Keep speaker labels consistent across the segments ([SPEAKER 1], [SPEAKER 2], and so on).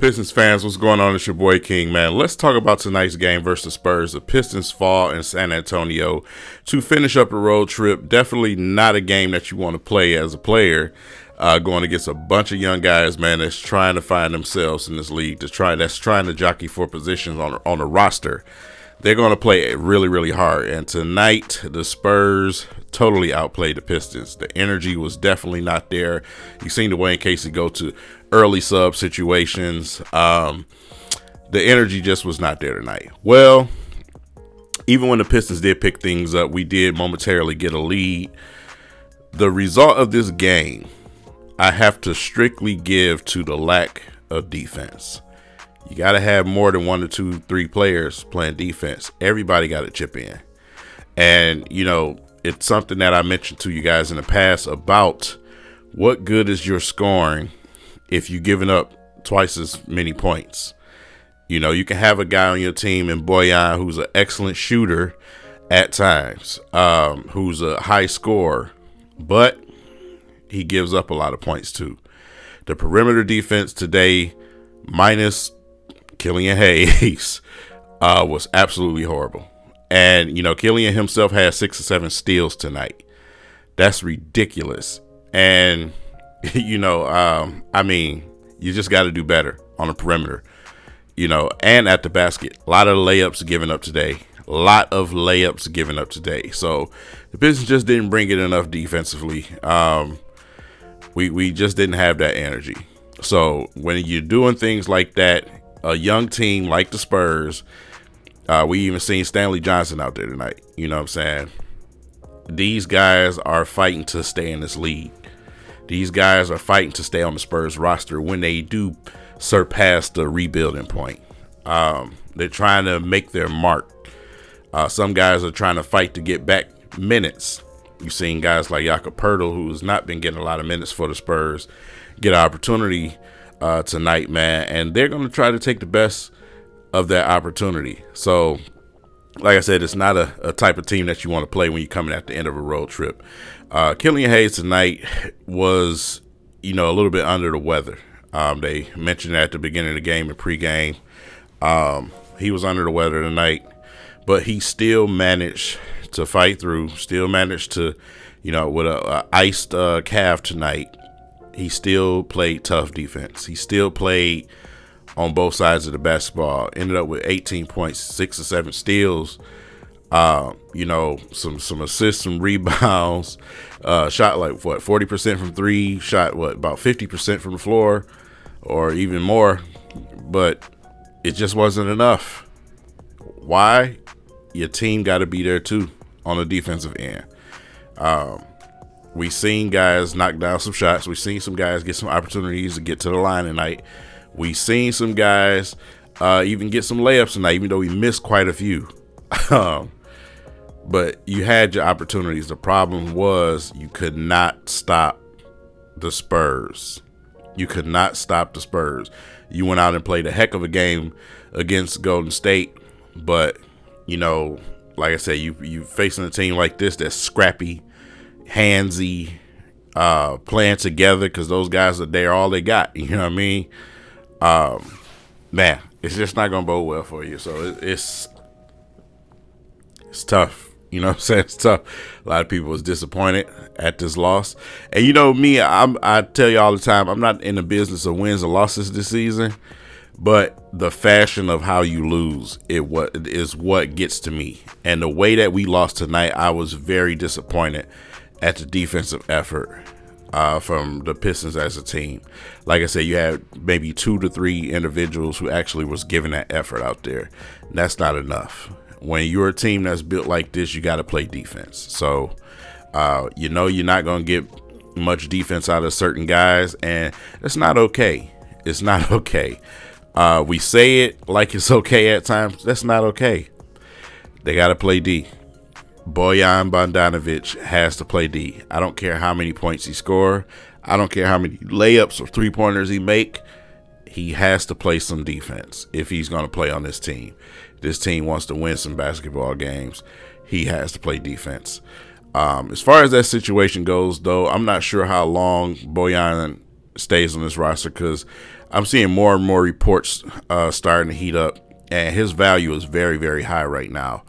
[SPEAKER 1] Pistons fans, what's going on? It's your boy King, man. Let's talk about tonight's game versus Spurs. The Pistons fall in San Antonio to finish up a road trip. Definitely not a game that you want to play as a player, going against a bunch of young guys, man, that's trying to find themselves in this league, that's trying to jockey for positions on the roster. They're going to play it really, really hard. And tonight, the Spurs totally outplayed the Pistons. The energy was definitely not there. You've seen Dwayne Casey go to early sub situations. The energy just was not there tonight. Well, even when the Pistons did pick things up, we did momentarily get a lead. The result of this game, I have to strictly give to the lack of defense. You got to have more than 1 to 2, 3 players playing defense. Everybody got to chip in. And, you know, it's something that I mentioned to you guys in the past about what good is your scoring if you're giving up twice as many points. You know, you can have a guy on your team in Boyan who's an excellent shooter at times, who's a high scorer, but he gives up a lot of points too. The perimeter defense today, minus Killian Hayes, was absolutely horrible. And, you know, Killian himself had 6 or 7 steals tonight. That's ridiculous. And, you know, I mean, you just got to do better on the perimeter, you know, and at the basket. A lot of layups given up today. So the Pistons just didn't bring it enough defensively. We just didn't have that energy. So when you're doing things like that, a young team like the Spurs, we even seen Stanley Johnson out there tonight. You know what I'm saying? These guys are fighting to stay in this league. These guys are fighting to stay on the Spurs roster when they do surpass the rebuilding point. They're trying to make their mark. Some guys are trying to fight to get back minutes. You've seen guys like Jakob Poeltl, who's not been getting a lot of minutes for the Spurs, get an opportunity tonight, man, and they're going to try to take the best of that opportunity. So, like I said, it's not a type of team that you want to play when you're coming at the end of a road trip. Killian Hayes tonight was, you know, a little bit under the weather. They mentioned that at the beginning of the game and pregame. He was under the weather tonight, but he still managed to fight through, still managed to, you know, with a iced calf tonight, he still played tough defense. He still played on both sides of the basketball. Ended up with 18 points, 6 or 7 steals, you know, some assists, some rebounds, shot like 40% from 3, shot about 50% from the floor or even more, but it just wasn't enough. Why? Your team got to be there too on the defensive end. We seen guys knock down some shots. We seen some guys get some opportunities to get to the line tonight. We seen some guys even get some layups tonight, even though we missed quite a few. But you had your opportunities. The problem was you could not stop the Spurs. You could not stop the Spurs. You went out and played a heck of a game against Golden State, but, you know, like I said, you facing a team like this that's scrappy, handsy, playing together because those guys are there, all they got. You know what I mean? Man, it's just not gonna bode well for you. So it's tough. You know what I'm saying? It's tough. A lot of people was disappointed at this loss, and you know me, I tell you all the time, I'm not in the business of wins or losses this season. But the fashion of how you lose is what gets to me. And the way that we lost tonight, I was very disappointed at the defensive effort from the Pistons as a team. Like I said, you had maybe 2 to 3 individuals who actually was giving that effort out there. That's not enough. When you're a team that's built like this, you got to play defense. So, you know, you're not going to get much defense out of certain guys, and it's not okay. It's not okay. We say it like it's okay at times. That's not okay. They got to play D. Bojan Bogdanovic has to play D. I don't care how many points he score. I don't care how many layups or three-pointers he make. He has to play some defense if he's going to play on this team. This team wants to win some basketball games. He has to play defense. As far as that situation goes, though, I'm not sure how long Bojan stays on this roster, because I'm seeing more and more reports starting to heat up, and his value is very, very high right now.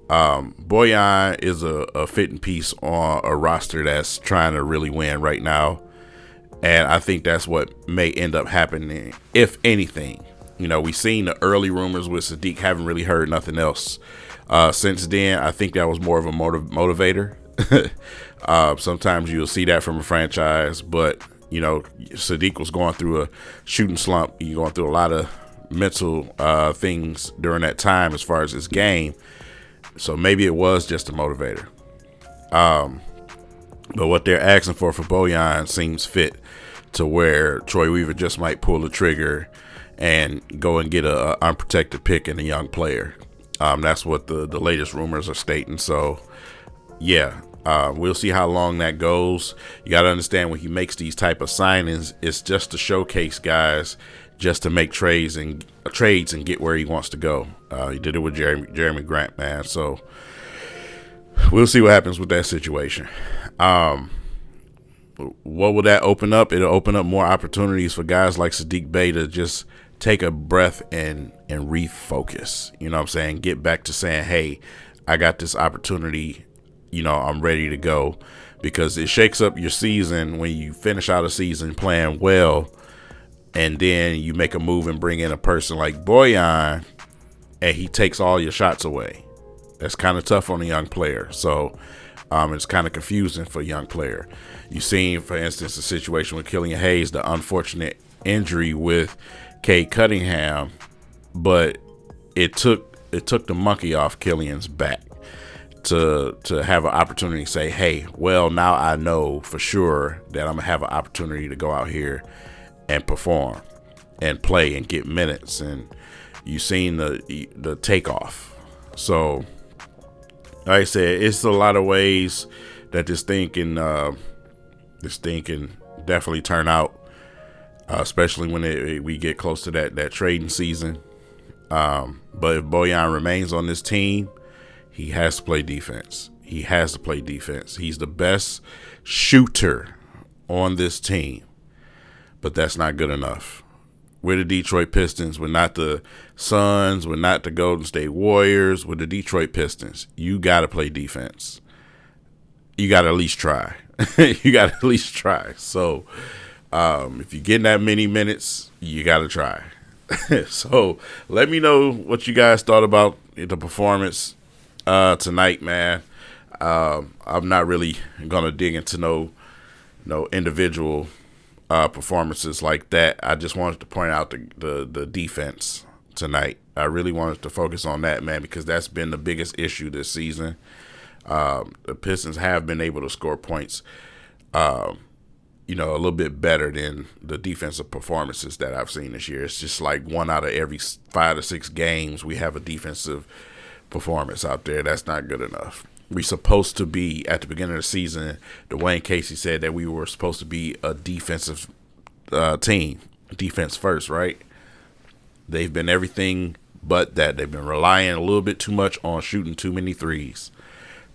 [SPEAKER 1] Bojan is a fitting piece on a roster that's trying to really win right now. And I think that's what may end up happening, if anything. You know, we've seen the early rumors with Sadiq, haven't really heard nothing else. Since then, I think that was more of a motivator. Sometimes you'll see that from a franchise, but, you know, Sadiq was going through a shooting slump. You're going through a lot of mental things during that time as far as his game. So maybe it was just a motivator. But what they're asking for Bojan seems fit to where Troy Weaver just might pull the trigger and go and get a unprotected pick in a young player. That's what the latest rumors are stating. So, yeah, we'll see how long that goes. You got to understand, when he makes these type of signings, it's just to showcase guys, just to make trades and get where he wants to go. He did it with Jeremy Grant, man. So we'll see what happens with that situation. What will that open up? It'll open up more opportunities for guys like Sadiq Bey to just take a breath and refocus. You know what I'm saying? Get back to saying, hey, I got this opportunity. You know, I'm ready to go, because it shakes up your season when you finish out a season playing well, and then you make a move and bring in a person like Bojan, and he takes all your shots away. That's kind of tough on a young player. So it's kind of confusing for a young player. You've seen, for instance, a situation with Killian Hayes, the unfortunate injury with Cade Cunningham, but it took the monkey off Killian's back to have an opportunity to say, hey, well, now I know for sure that I'm going to have an opportunity to go out here and perform and play and get minutes. And you've seen the takeoff. So, like I said, it's a lot of ways that this thing can definitely turn out, especially when we get close to that trading season. But if Bojan remains on this team, he has to play defense. He has to play defense. He's the best shooter on this team, but that's not good enough. We're the Detroit Pistons. We're not the Suns. We're not the Golden State Warriors. We're the Detroit Pistons. You got to play defense. You got to at least try. You got to at least try. So if you're getting that many minutes, you got to try. So let me know what you guys thought about the performance tonight, man. I'm not really going to dig into no individual performances like that. I just wanted to point out the defense tonight. I really wanted to focus on that, man, because that's been the biggest issue this season. The Pistons have been able to score points, a little bit better than the defensive performances that I've seen this year. It's just like 1 out of every 5 to 6 games we have a defensive performance out there. That's not good enough. We're supposed to be, at the beginning of the season, Dwayne Casey said that we were supposed to be a defensive team, defense first, right? They've been everything but that. They've been relying a little bit too much on shooting too many threes.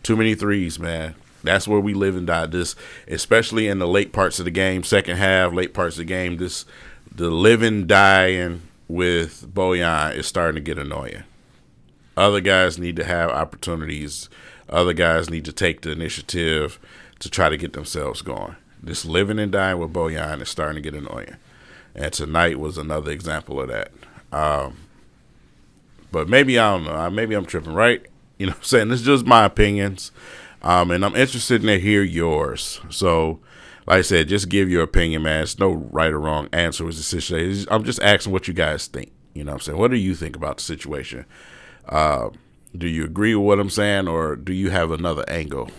[SPEAKER 1] Too many threes, man. That's where we live and die. This, especially in the late parts of the game, second half, late parts of the game, the living, dying with Bojan is starting to get annoying. Other guys need to have opportunities. Other guys need to take the initiative to try to get themselves going. This living and dying with Bojan is starting to get annoying. And tonight was another example of that. But maybe, I don't know, maybe I'm tripping, right? You know what I'm saying? This is just my opinions. And I'm interested in to hear yours. So, like I said, just give your opinion, man. It's no right or wrong answer with the situation. I'm just asking what you guys think. You know what I'm saying? What do you think about the situation? Do you agree with what I'm saying, or do you have another angle?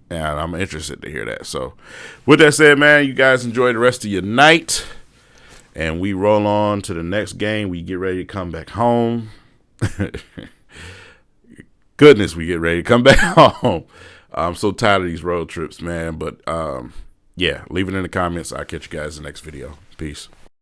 [SPEAKER 1] And I'm interested to hear that. So, with that said, man, you guys enjoy the rest of your night. And we roll on to the next game. We get ready to come back home. Goodness, we get ready to come back home. I'm so tired of these road trips, man. But, yeah, leave it in the comments. I'll catch you guys in the next video. Peace.